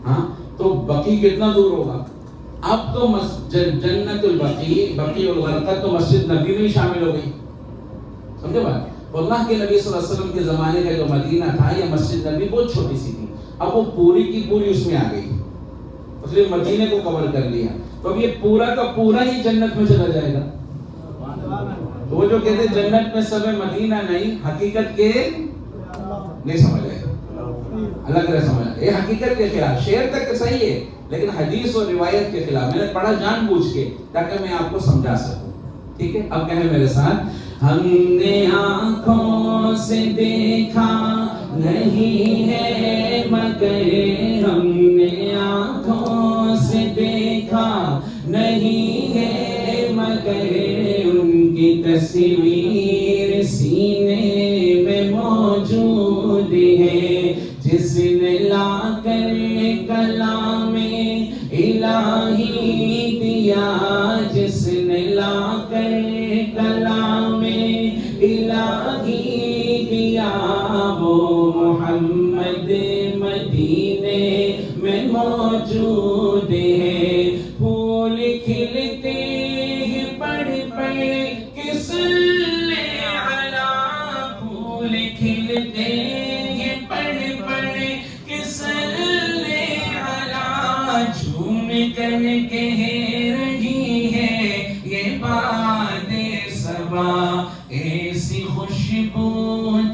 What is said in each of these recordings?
ہاں تو بقی کتنا دور ہوگا؟ اب تو جنت البقی، بقی الغرقد تو مسجد نبی میں ہی شامل ہو گئی، سمجھے بات؟ تو اللہ کے نبی صلی اللہ علیہ وسلم کے زمانے کا جو مدینہ تھا یا مسجد نبی بہت چھوٹی سی تھی، اب وہ پوری کی پوری اس میں آ گئی، اس لیے مدینے کو کور کر لیا، تو اب یہ پورا کا پورا ہی جنت میں چلا جائے گا۔ تو وہ جو کہتے ہیں جنت میں سب مدینہ نہیں، حقیقت کے نہیں سمجھ آئے، اللہ کرے سمجھ آئے، یہ حقیقت کے خلاف، شعر تک صحیح ہے لیکن حدیث اور روایت کے خلاف، میں نے پڑھا جان بوجھ کے تاکہ میں آپ کو سمجھا سکوں، ٹھیک ہے؟ اب کہیں میرے ساتھ، ہم نے آنکھوں سے دیکھا نہیں ہے مگر، ہم نے آنکھوں سے دیکھا نہیں ہے مگر، ان کی تصویر سینے میں موجود ہے، جس نے لا کر کلام الہی دیا، جس نے لا کر کلام الہی دیا، وہ محمد مدینے میں موجود ہے، پھول کھلتے ہیں پڑھ پڑھ کے صلی علی، پھول کھلتے ہیں پڑھ پڑھ کے صلی علی، جھوم کر کہہ رہی ہے یہ باد صبا، ایسی خوشبو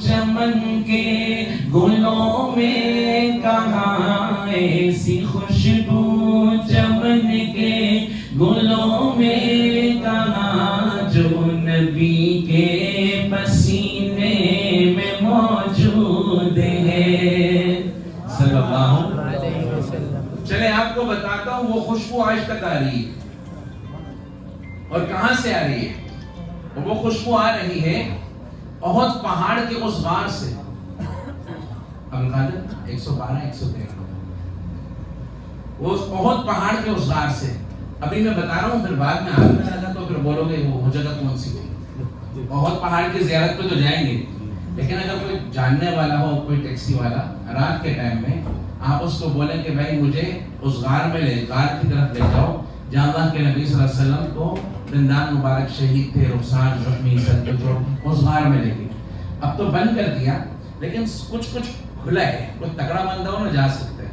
چمن کے گلوں میں کہاں، ایسی خوشبو چمن کے گلوں میں کہاں، جو نبی کے پسینے میں موجود ہے، صلی اللہ علیہ وسلم۔ چلے آپ کو بتاتا ہوں وہ خوشبو آج تک آ رہی ہے، اور کہاں سے آ رہی ہے؟ وہ خوشبو آ رہی ہے احد پہاڑ کے اس غار سے، القادر 112 113، وہ احد پہاڑ کے اس غار سے، ابھی میں بتا رہا ہوں، پھر بعد میں آپ میں آگا تو پھر بولو گے وہ جگہ کون سی تھی۔ احد پہاڑ کی زیارت پہ تو جائیں گے، لیکن اگر کوئی جاننے والا ہو، کوئی ٹیکسی والا رات کے ٹائم میں، آپ اس کو بولیں کہ بھائی مجھے اس غار میں غار کی طرف لے جاؤ جہاں اللہ کے نبی صلی اللہ علیہ وسلم کو دندان مبارک شہید تھے، رخسار زخمی سر کے چوٹ، اس غار میں لے گئے۔ اب تو بند کر دیا لیکن کچھ کھلا ہے، کوئی تگڑا بندہ ہو نہ جا سکتا ہے،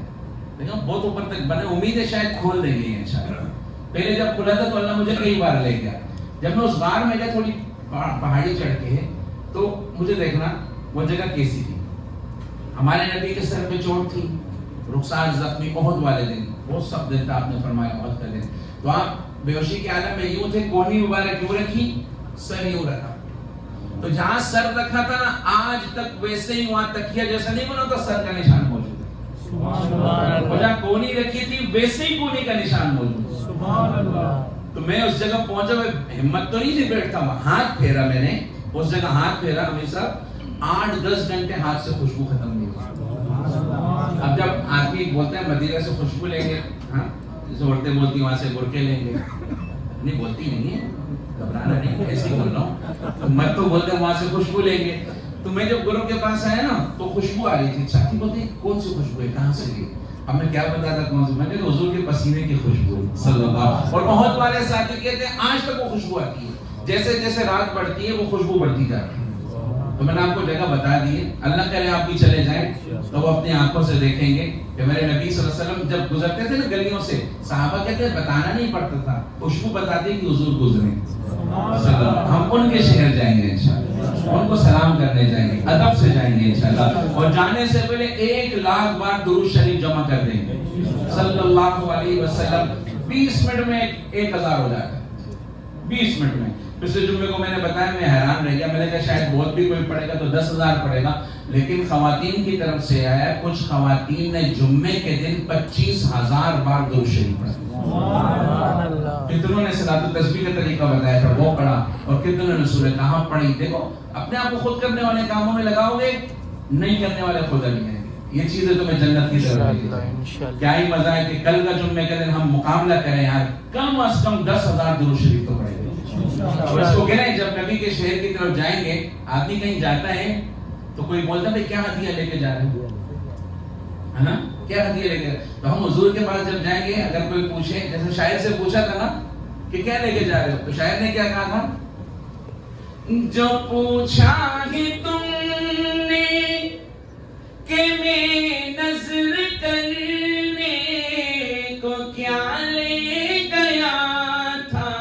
لیکن بہت اوپر تک بنے، امید ہے شاید کھول دیں گے انشاءاللہ۔ پہلے جب کھلا تھا تو اللہ مجھے کئی بار لے گیا، جب میں اس غار میں گیا تھوڑی پہاڑی چڑھ کے تو مجھے دیکھنا وہ جگہ کیسی تھی، ہمارے نبی کے سر پہ چوٹ تھی، رخسار زخمی، احد والے دن، بہت سخت دن تھا، آپ نے فرمایا احد کا دن، تو آپ بیہوشی کے عالم میں یوں تھے، کونی مبارک یوں رکھی، سر یوں رکھا، تو جہاں سر رکھا تھا نا آج تک ویسے ہی وہاں تکیہ جیسا نہیں بنا تو سر کا نشان موجود ہے، اور جہاں کونی رکھی تھی ویسے ہی کونی کا نشان موجود ہے، سبحان اللہ۔ تو میں اس جگہ پہنچا، میں ہمت تو نہیں تھی بیٹھتا ہوں، ہاتھ پھیرا میں نے اس جگہ، ہاتھ پھیرا، امیر صاحب 8-10 گھنٹے ہاتھ سے خوشبو ختم نہیں ہوئی۔ اب جب آدمی بولتا ہے مدینہ سے خوشبو لیں گے، ہاں عورتیں بولتی وہاں سے برقعے لیں گے، نہیں بولتی نہیں ہے، گھبرانا نہیں، ایسے ہی بول رہا ہوں، میں تو بولتے وہاں سے خوشبو لیں گے، تو میں جب گرو کے پاس آیا نا تو خوشبو آ رہی تھی، ساتھی بولتے کون سی خوشبو ہے، کہاں سے لی؟ اب میں کیا بتاتا کون سی، میں نے حضور کے پسینے کی خوشبو صلی اللہ، اور احد والے ساتھی کہتے ہیں آج تک وہ خوشبو آتی ہے، جیسے جیسے رات بڑھتی ہے وہ خوشبو بڑھتی جاتی ہے۔ تو میں نے آپ کو جگہ بتا دی ہے، اللہ کرے آپ بھی چلے جائیں تو وہ اپنی آنکھوں سے دیکھیں گے کہ میرے نبی صلی اللہ علیہ وسلم جب گزرتے تھے نا گلیوں سے، صحابہ کہتے ہیں بتانا نہیں پڑتا تھا، خوشبو بتاتی کہ حضور گزرے، ہم ان کے شہر جائیں گے انشاءاللہ، ان کو سلام کرنے جائیں گے، ادب سے جائیں گے انشاءاللہ، اور جانے سے پہلے 1,00,000 بار درود شریف جمع کر دیں گے صلی اللہ علیہ وسلم، 20 منٹ میں 1,000 ہو جاتا ہے، 20 منٹ میں۔ پچھلے جمعے کو میں نے بتایا، میں حیران رہ گیا، میں نے کہا شاید بہت بھی کوئی پڑھے گا تو 10,000 پڑھے گا، لیکن خواتین کی طرف سے آیا، کچھ خواتین نے جمعے کے دن 25,000 بار درود شریف پڑھا، کتنوں نے صلاۃ التسبیح کا طریقہ بتایا تھا وہ پڑھا، اور کتنوں نے سورہ کہاں پڑھی۔ دیکھو اپنے آپ کو خود کرنے والے کاموں میں لگاؤ گے، نہیں کرنے والے خود نہیں ہیں، یہ چیزیں تمہیں جنت کی طرف لے جائیں۔ کیا ہی مزہ ہے کہ کل کا جمعے کے دن ہم مقابلہ کریں یار، کم از کم 10,000 درود شریف تو پڑھیں گے۔ اور اس کو کہہ رہے ہیں جب نبی کے شہر کی طرف جائیں گے، آدمی کہیں جاتا ہے تو کوئی بولتا ہے کیا ہدیہ لے کے جا رہے ہیں، ہے نا, کیا ہدیہ لے کے. تو ہم حضور کے پاس جب جائیں گے, اگر کوئی پوچھے, جیسے شاعر سے پوچھا تھا نا کہ کیا لے کے جا رہے ہو, تو شاعر نے کیا کہا تھا, جو پوچھا ہی تم نے کہ میں نظر کرنے کو کیا لے گیا تھا,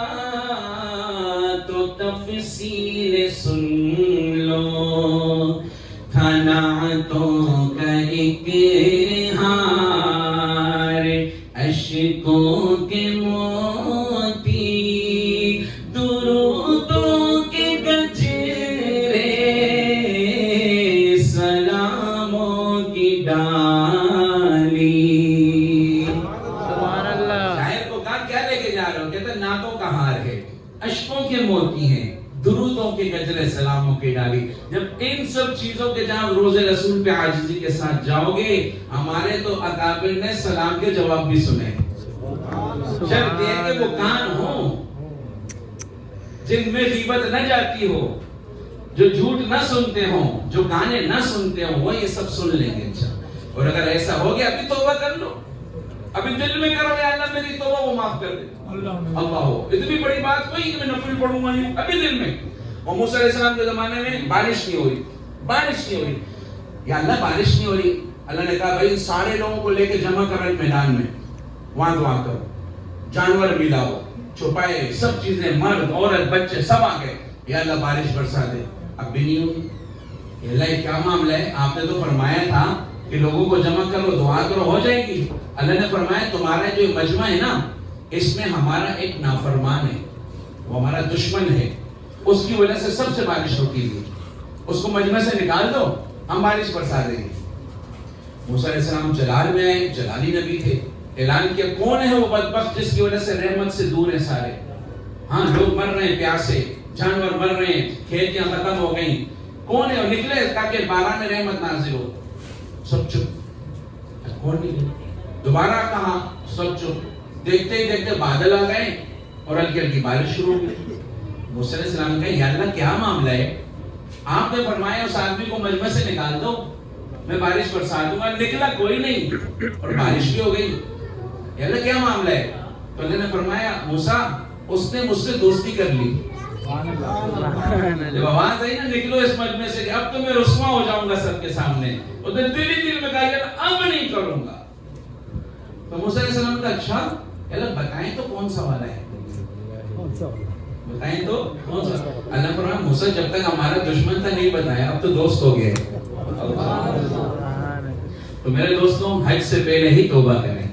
تو تفصیل سن لو, تھا نعتوں کا اقرار, اشکوں کے موتی, درودوں کے گجرے, سلاموں کی ڈالی. سبحان اللہ. شاعر کو کہا کیا لے کے جا رہے ہو, کہتے نعتوں کا ہار ہے, اشکوں کے موتی ہیں, درودوں کے گجرے, سلاموں کی ڈالی. جب ان سب چیزوں کے جہاں روز رسول پہ عاجزی کے ساتھ جاؤ گے, ہمارے تو اکابر نے سلام کے جواب بھی سنے. شرط یہ کہ وہ کان ہوں جن میں غیبت نہ جاتی ہو, جو جھوٹ نہ سنتے ہوں, جو گانے نہ سنتے ہوں, وہ یہ سب سن لیں گے انشاءاللہ. اور اگر ایسا ہو گیا, ابھی توبہ کر لو, ابھی دل میں کرو یا اللہ میری توبہ وہ معاف کر دے. اللہ ہو, اتنی بڑی بات کوئی کہ میں نفل پڑھوں گا نہیں, ابھی دل میں. اور موسیٰ علیہ السلام کے زمانے میں بارش نہیں ہو رہی, بارش نہیں ہو رہی, یا اللہ بارش نہیں ہو رہی. اللہ نے کہا بھائی سارے لوگوں کو لے کے جمع کرو میدان میں, وہاں دعا کرو, جانور ملاؤ, چھپائے, سب چیزیں, مرد عورت بچے سب آ گئے, یا اللہ بارش برسا دے. اب بھی نہیں ہوئی. اللہ کیا معاملہ ہے, آپ نے تو فرمایا تھا کہ لوگوں کو جمع کرو, دعا کرو, ہو جائے گی. اللہ نے فرمایا تمہارا جو مجمع ہے نا, اس میں ہمارا ایک نافرمان ہے, وہ ہمارا دشمن ہے, اس کی وجہ سے سب سے بارش ہوتی ہے, اس کو مجمع سے نکال دو, ہم بارش برسا دیں گے. موسیٰ علیہ السلام جلال میں آئے, جلالی نبی تھے, اعلان کیا کون ہے وہ بدبخت جس کی وجہ سے رحمت سے دور ہیں سارے. ہاں لوگ مر رہے ہیں پیاسے, جانور مر رہے ہیں, کھیتیاں ختم ہو گئیں, کون ہے, اور نکلے تاکہ باران میں رحمت نازل ہو. سب چپ, کون نکلے, دوبارہ کہاں, سب چپ. دیکھتے ہی دیکھتے بادل آ گئے اور ہلکی ہلکی بارش شروع ہو گئی. موسیٰ علیہ السلام نے کہا یا اللہ کیا معاملہ ہے, آپ نے فرمایا اس آدمی کو مجمع سے نکال دو, میں بارش برسا دوں گا. نکلا کوئی نہیں اور بارش بھی ہو گئی. یا اللہ کیا معاملہ ہے, تو اللہ نے فرمایا موسیٰ اس نے مجھ سے دوستی کر لی. جب آواز آئی نا نکلو اس مجمع سے کہ اب تو میں رسوا ہو جاؤں گا سب کے سامنے, اس نے دل ہی دل میں کہا یا اب نہیں کروں گا. تو موسیٰ علیہ السلام نے کہا اچھا اللہ بتائیں تو کون سا والا ہے, بتائیں تو کون سا. اللہ فرمایا موسیٰ جب تک ہمارا دشمن تھا نہیں بتایا, اب تو دوست ہو گئے. تو میرے دوستوں حج سے پہلے ہی توبہ کریں.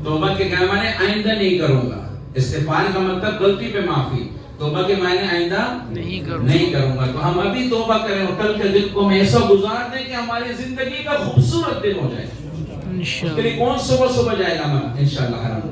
توبہ کے کیا معنی, آئندہ نہیں کروں گا. استغفار کا مطلب غلطی پہ معافی, توبہ کے معنی آئندہ نہیں کروں گا. تو ہم ابھی توبہ کریں اور کل کے دن کو ہم ایسا گزار دیں کہ ہماری زندگی کا خوبصورت دن ہو جائے. اس کے لیے کون صبح جائے گا ہم انشاءاللہ حرام.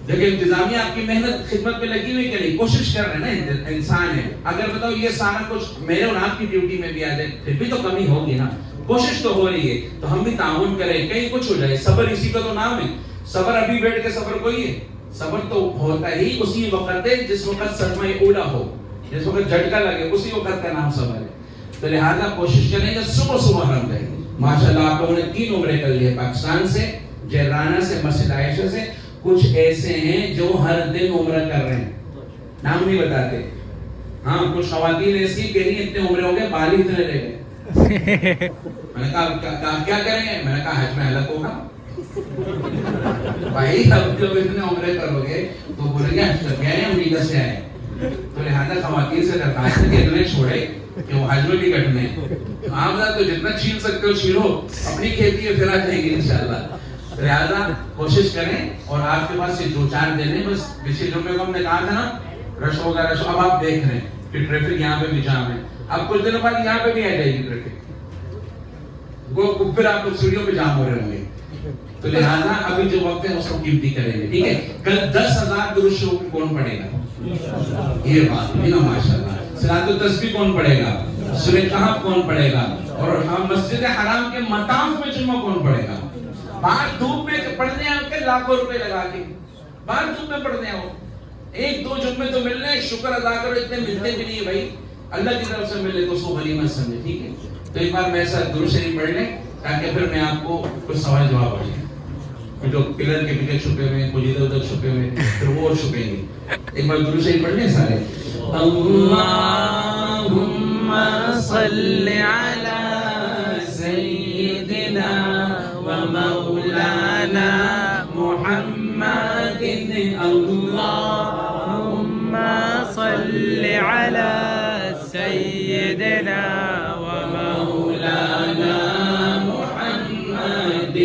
لیکن انتظامیہ آپ کی محنت خدمت میں لگی ہوئی کہ نہیں, کوشش کر رہے ہیں نا, انسان ہے. اگر بتاؤ یہ سارا کچھ میرے اور آپ کی ڈیوٹی میں بھی آ جائے پھر بھی تو کمی ہوگی نا. کوشش تو ہو رہی ہے, تو ہم بھی تعاون کریں, کہیں کچھ ہو جائے. صبر اسی کا تو نام ہے. صبر ابھی بیٹھ کے صبر کوئی ہے, صبر تو ہوتا ہی اسی وقت ہے جس وقت صدمہ اولا ہو, جس وقت جھٹکا لگے, اسی وقت کا نام صبر ہے. تو لہٰذا کوشش کریں کہ صبح حرم رہیں. ماشاءاللہ آپ لوگوں نے 3 عمرے کر لیے, پاکستان سے, جیرانہ سے, مسجد عائشہ سے. کچھ ایسے ہیں جو ہر دن عمرہ کر رہے ہیں, نام نہیں بتاتے. ہاں کچھ خواتین ایسی کہ نہیں اتنے عمرے ہو گئے, بال ہی اتنے رہ گئے. میں نے کہا کیا کریں گے, میں نے کہا حج میں حلق ہوگا. بھائی اب جب اتنے عمرے کرو گے تو بولیں گے حج کر کے آئے, امریکہ سے آئے. تو لہٰذا خواتین سے درخواست ہے کہ اتنے چھوڑے کہ وہ حج میں بھی کٹنے. آپ تو جتنا چھیل سکتے ہو چھیلو, اپنی کھیتی ہے پھر آ جائیں گے انشاءاللہ. لہٰذا کوشش کریں. اور آپ کے پاس یہ 2-4 دن ہے بس. پچھلے جمعے کو ہم نے کہا تھا نا رش ہوگا, رش. اب آپ دیکھ رہے ہیں کہ ٹریفک یہاں پہ بھی جام ہے. اب کچھ دنوں بعد یہاں پہ بھی آ جائے گی ٹریفک, پھر آپ کو سیڑھیوں پہ جام ہو رہے ہوں گے. تو لہٰذا ابھی جو وقت ہے اس کو قیمتی کریں گے, ٹھیک ہے. کل 10,000 درود شریف کون پڑھے گا, یہ بات ہے نا ماشاءاللہ. صلاۃ التسبیح کون پڑھے گا, سورہ کہف کون پڑھے گا, اور ہم مسجد حرام کے مطاف میں جمعہ کون پڑھے گا. باہر دھوپ میں پڑھنے آ کے لاکھوں روپے لگا کے باہر دھوپ میں پڑھنے آؤ, 1-2 جمعے تو ملنے, شکر ادا کرو, اتنے ملتے بھی نہیں بھائی. اللہ کی طرف سے ملے تو اس کو غنیمت سمجھے, ٹھیک ہے. تو ایک بار میں ایسا درود شریف پڑھ لیں. تاکہ پھر میں آپ کو کچھ سوال جواب ہو جائے. جو پلر کے پیچھے چھپے ہوئے ہیں, کچھ ادھر ادھر چھپے ہوئے ہیں, پھر وہ اور چھپیں گے. ایک بار درود شریف پڑھ لیں سارے. اللہم صل علی سیدنا و مولانا محمد. اللہم صل علی سیدنا و مولانا محمد.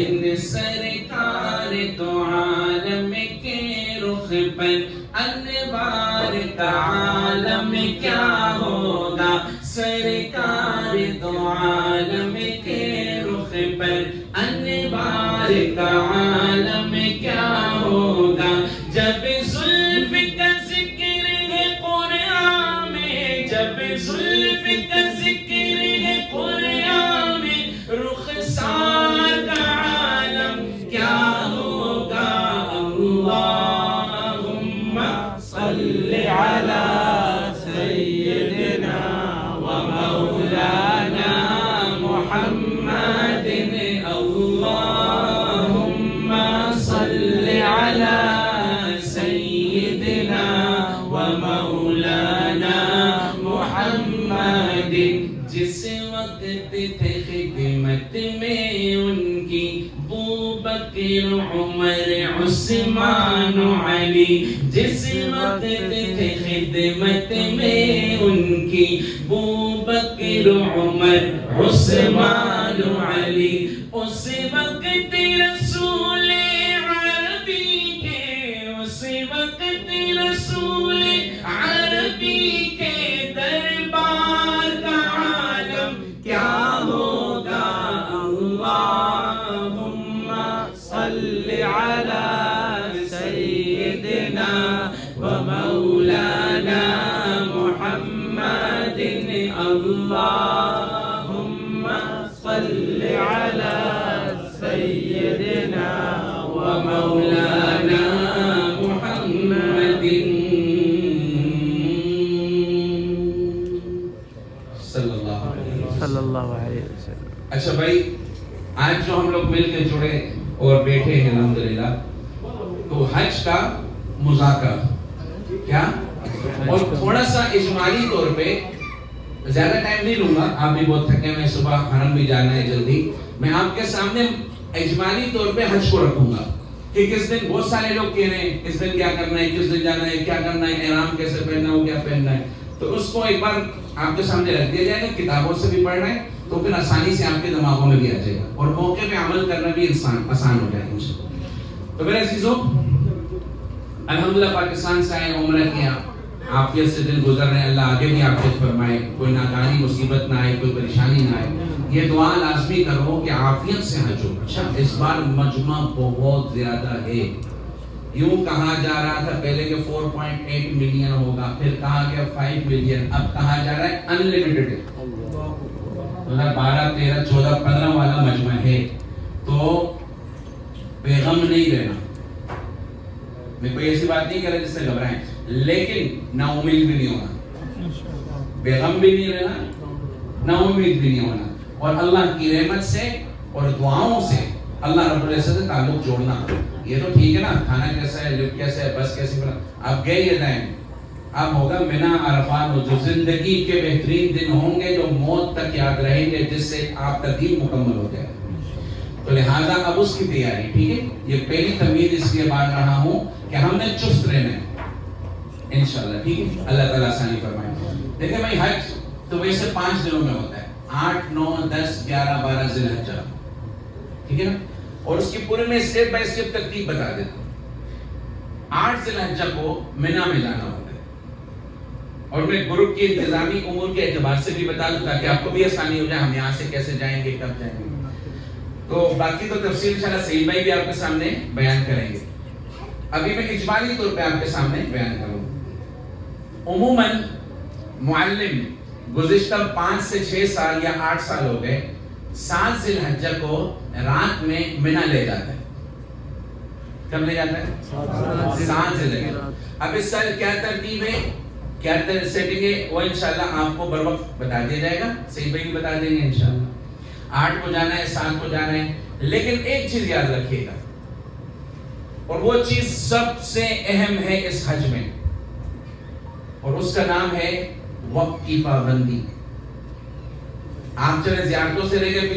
سرکار تو عالم کے رخ پر انوار کا عالم کیا ہوگا. سرکار تو عالم کے رخ پر انوار کا عالم کیا ہوگا. جب زلف کا ذکر ہے قرآن میں, جب زلف کا ذکر ہے قرآن میں, رخسار کا عالم کیا ہوگا. اللہم صل علی سیدنا و مولانا محمد. اللہم صل علی سیدنا و مولانا محمد. جس وقت تھے خدمت میں ان کی بوبکر عمر عثمان علی. جس وقت تھے خدمت میں ان کی بوبکر عمر عثمان علی. اس وقت رسول عربی کے, اس وقت رسول عربی کے دربار کا عالم کیا ہوگا. اللہم صل علی سیدنا و مولانا محمد. اللہم صل علی سیدنا و مولانا محمد صلی اللہ علیہ وسلم. اچھا بھائی, آج جو ہم لوگ مل کے جڑے اور بیٹھے ہیں الحمدللہ, تو حج کا مذاکرہ کیا, اور تھوڑا سا اجمالی طور پہ, زیادہ ٹائم نہیں لوں گا, آپ بھی بہت تھکے ہیں, صبح حرم بھی جانا ہے جلدی. میں آپ کے سامنے اجمالی طور پہ حج کو رکھوں گا کہ کس دن, بہت سارے لوگ کہہ رہے ہیں کس دن کیا کرنا ہے, کس دن جانا ہے, کیا کرنا ہے, احرام کیسے پہننا ہے, کیا پہننا ہے. تو اس کو ایک بار آپ کے سامنے رکھ دیا جائے گا, کتابوں سے بھی پڑھ رہے ہیں تو پھر آسانی سے آپ کے دماغوں میں بھی آ جائے گا, اور موقع پہ عمل کرنا بھی آسان ہو جائے گا. تو میرے عزیزوں, الحمدللہ پاکستان سے آئے, عمرہ کیا, عافیت سے دن گزر رہے ہیں. اللہ آگے بھی عافیت فرمائے, کوئی ناکاری مصیبت نہ آئے, کوئی پریشانی نہ آئے. یہ دعا لازمی کرو کہ عافیت سے حج ہو. اچھا, اس بار مجمع بہت زیادہ ہے. یوں کہا جا رہا تھا پہلے کہ 4.8 ملین ہوگا, پھر کہا گیا 5 ملین, اب کہا جا رہا ہے انلیمیٹڈ ہے. 12, 13, 14, 15 والا مجمع ہے. تو بیغم نہیں رہنا. میں کوئی ایسی بات نہیں کر رہا جس سے گھبرائیں, لیکن نا امید بھی نہیں ہونا, بیغم بھی نہیں رہنا, نا امید بھی نہیں ہونا. اور اللہ کی رحمت سے اور دعاؤں سے اللہ رب العزت سے تعلق جوڑنا. یہ تو ٹھیک ہے نا, کھانا کیسا ہے, لفٹ کیسا ہے, بس کیسی بنا, اب گئے یہ ٹائم, اب ہوگا منا عرفات, جو زندگی کے بہترین دن ہوں گے, جو موت تک یاد رہیں گے, جس سے آپ کا دین مکمل ہو جائے. تو لہٰذا اب اس کی تیاری, ٹھیک ہے. یہ پہلی تمہید اس لیے بات رہا ہوں کہ ہم نے چست رہنا ہے انشاءاللہ, ٹھیک ہے. اللہ تعالیٰ آسانی فرمائے. دیکھیں بھائی, حج تو ویسے 5 دنوں میں ہوتا ہے, 8, 9, 10, 11, 12 ذی الحجہ, ٹھیک ہے نا. اور اس کی پورے میں اسٹیپ بائی اسٹیپ ترتیب بتا دیتا ہوں. 8 ذی الحجہ کو منا میں جانا ہوتا ہے, اور میں گروپ کی انتظامی امور کے اعتبار سے بھی بتا دوں تاکہ آپ کو بھی آسانی ہو جائے, ہم یہاں سے کیسے جائیں گے, کب جائیں گے. تو باقی تو تفصیل انشاءاللہ سعید بھائی بھی آپ کے سامنے بیان کریں گے. ابھی میں اجمالی طور پہ آپ کے سامنے بیان کروں. عموماً معلم گزشتہ 5 سے 6 سال یا 8 سال ہو گئے 7 ذی الحجہ کو رات میں منا لے جاتا ہے. کب لے جاتا ہے؟ 7 ذی الحجہ. اب اس سال کیا ترتیب ہے, کیا سیٹنگ ہے, وہ انشاءاللہ آپ کو بر وقت بتا دیا جائے گا, صحیح بھائی بتا دیں گے انشاءاللہ. 8 کو جانا ہے 7 کو جانا ہے، لیکن ایک چیز یاد رکھیے گا، اور وہ چیز سب سے اہم ہے اس حج میں، اور اس کا نام ہے وقت کی پابندی. آپ چلے زیارتوں سے لے کے